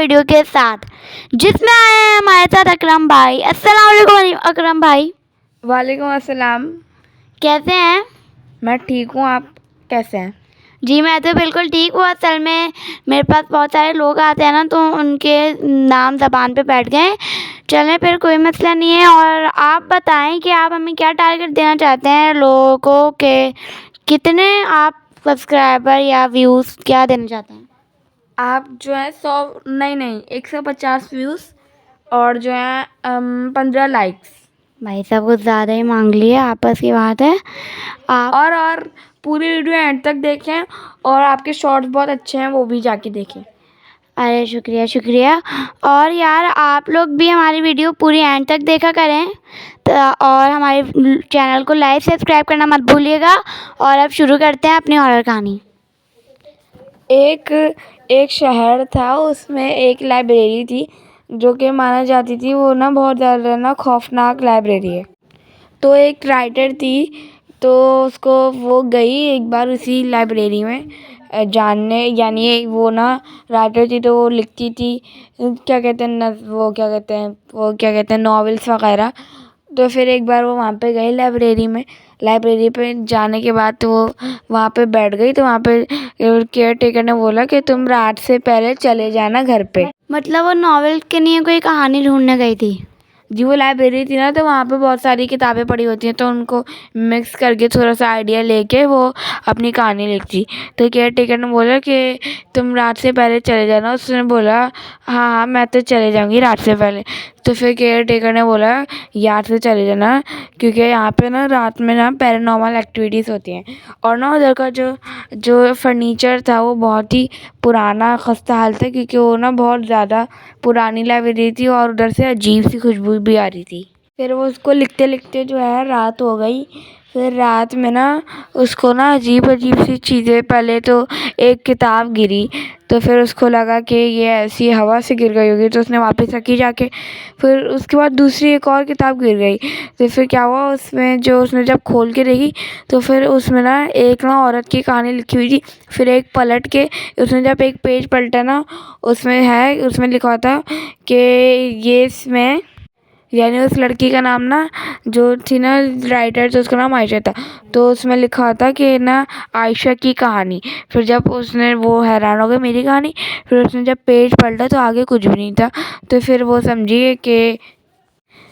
Video के साथ, जिसमें आए हैं हमारे साथ अकरम भाई। अस्सलाम वालेकुम अकरम भाई। वालेकुम अस्सलाम। कैसे हैं? मैं ठीक हूँ, आप कैसे हैं? जी मैं तो बिल्कुल ठीक हूँ। असल में मेरे पास बहुत सारे लोग आते हैं ना, तो उनके नाम ज़बान पे बैठ गए। चलें फिर, कोई मसला नहीं है। और आप बताएं कि आप हमें क्या टारगेट देना चाहते हैं लोगों को, कि कितने आप सब्सक्राइबर या व्यूज़ क्या देना चाहते हैं? आप जो है 100 नहीं 150 व्यूज़ और जो है 15 लाइक्स। भाई साहब कुछ ज़्यादा ही मांग लिए, आपस की बात है। आप और पूरी वीडियो एंड तक देखें, और आपके शॉर्ट्स बहुत अच्छे हैं, वो भी जाके देखें। अरे शुक्रिया शुक्रिया। और यार आप लोग भी हमारी वीडियो पूरी एंड तक देखा करें, तो और हमारे चैनल को लाइक सब्सक्राइब करना मत भूलिएगा। और अब शुरू करते हैं अपनी हॉरर कहानी। एक शहर था, उसमें एक लाइब्रेरी थी जो कि माना जाती थी वो ना बहुत ज़्यादा ना खौफनाक लाइब्रेरी है। तो एक राइटर थी, तो उसको वो गई एक बार उसी लाइब्रेरी में जानने, यानी वो ना राइटर थी तो वो लिखती थी क्या कहते हैं वो क्या कहते हैं नॉवेल्स वगैरह। तो फिर एक बार वो वहाँ पे गई लाइब्रेरी पे जाने के बाद तो वो वहाँ पे बैठ गई। तो वहाँ पे केयर टेकर ने बोला कि तुम रात से पहले चले जाना घर पे। मतलब वो नॉवेल के लिए कोई कहानी ढूंढने गई थी? जी, वो लाइब्रेरी थी ना, तो वहाँ पे बहुत सारी किताबें पड़ी होती हैं, तो उनको मिक्स करके थोड़ा सा आइडिया लेके वो अपनी कहानी लिखती। तो केयर टेकर ने बोला कि तुम रात से पहले चले जाना। उसने बोला हाँ हाँ मैं तो चले जाऊँगी रात से पहले। तो फिर केयर टेकर ने बोला याद से चले जाना, क्योंकि यहाँ पे ना रात में ना पैरानॉर्मल एक्टिविटीज़ होती हैं। और ना उधर का जो फर्नीचर था वो बहुत ही पुराना खस्ता हाल था, क्योंकि वो ना बहुत ज़्यादा पुरानी लाइब्रेरी थी और उधर से अजीब सी खुशबू भी आ रही थी। फिर वो उसको लिखते लिखते जो है रात हो गई। फिर रात में ना उसको ना अजीब सी चीज़ें, पहले तो एक किताब गिरी, तो फिर उसको लगा कि ये ऐसी हवा से गिर गई होगी, तो उसने वापस रखी जाके। फिर उसके बाद दूसरी एक और किताब गिर गई। तो फिर क्या हुआ, उसमें जो उसने जब खोल के देखी तो फिर उसमें ना एक ना औरत की कहानी लिखी हुई थी। फिर एक पलट के उसने जब एक पेज पलटा ना, उसमें लिखा था कि ये इसमें, यानी उस लड़की का नाम ना जो थी ना राइटर, तो उसका नाम आयशा था। तो उसमें लिखा था कि ना आयशा की कहानी। फिर जब उसने वो हैरान हो गई मेरी कहानी, फिर उसने जब पेज पलटा तो आगे कुछ भी नहीं था। तो फिर वो समझी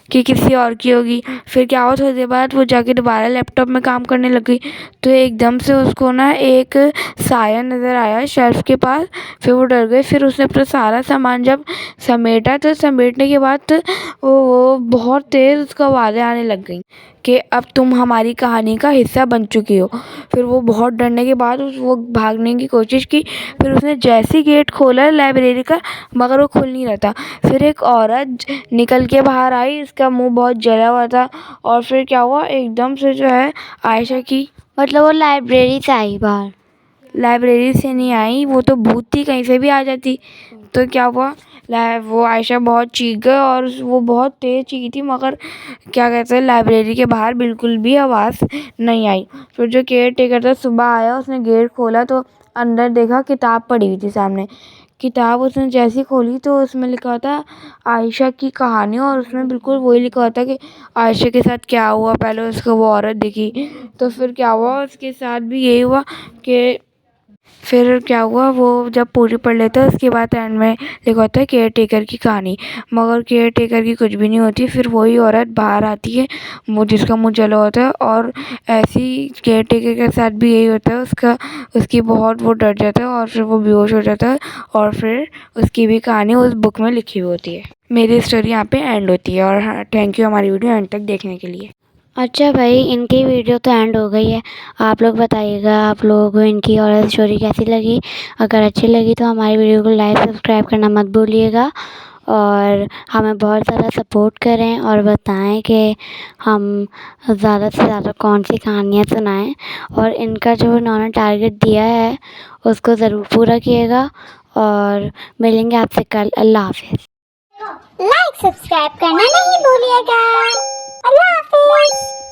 कि किसी और की होगी। फिर क्या हुआ, थोड़ी देर बाद वो जाके दोबारा लैपटॉप में काम करने लग गई। तो एकदम से उसको ना एक साया नज़र आया शेल्फ के पास। फिर वो डर गई। फिर उसने अपना सारा सामान जब समेटा, तो समेटने के बाद तो वो बहुत तेज़ उसको आवाज़ें आने लग गई कि अब तुम हमारी कहानी का हिस्सा बन चुकी हो। फिर वो बहुत डरने के बाद वो भागने की कोशिश की। फिर उसने जैसे गेट खोला लाइब्रेरी का, मगर वो खुल नहीं रहा था। फिर एक औरत निकल के बाहर आई, उसका मुंह बहुत जला हुआ था। और फिर क्या हुआ, एकदम से जो है आयशा की, मतलब वो लाइब्रेरी से आई बाहर? लाइब्रेरी से नहीं आई, वो तो भूत थी, कहीं से भी आ जाती। तो क्या हुआ, वो आयशा बहुत चीख गई, और वो बहुत तेज़ चीखी थी, मगर क्या कहते हैं लाइब्रेरी के बाहर बिल्कुल भी आवाज़ नहीं आई। फिर जो केयर टेकर था सुबह आया, उसने गेट खोला तो अंदर देखा किताब पड़ी हुई थी सामने। किताब उसने जैसी खोली तो उसमें लिखा था आयशा की कहानी, और उसमें बिल्कुल वही लिखा था कि आयशा के साथ क्या हुआ। पहले उसको वो औरत दिखी, तो फिर क्या हुआ उसके साथ भी यही हुआ कि फिर क्या हुआ, वो जब पूरी पढ़ लेता है उसके बाद एंड में लिखा होता है केयर टेकर की कहानी, मगर केयर टेकर की कुछ भी नहीं होती। फिर वही औरत बाहर आती है, वो जिसका मुंह जला होता है, और ऐसी केयर टेकर के साथ भी यही होता है। उसकी बहुत वो डर जाता है और फिर वो बेहोश हो जाता है, और फिर उसकी भी कहानी उस बुक में लिखी हुई होती है। मेरी स्टोरी यहाँ पे एंड होती है। और थैंक यू हमारी वीडियो एंड तक देखने के लिए। अच्छा भाई, इनकी वीडियो तो एंड हो गई है। आप लोग बताइएगा आप लोगों को इनकी हॉरर स्टोरी कैसी लगी। अगर अच्छी लगी तो हमारी वीडियो को लाइक सब्सक्राइब करना मत भूलिएगा, और हमें बहुत ज़्यादा सपोर्ट करें और बताएं कि हम ज़्यादा से ज़्यादा कौन सी कहानियाँ सुनाएं। और इनका जो इन्होंने टारगेट दिया है उसको ज़रूर पूरा किएगा, और मिलेंगे आपसे कल। अल्लाह हाफिज़। लाइक सब्सक्राइब करना नहीं भूलिएगा। अल्लाह हाफिज।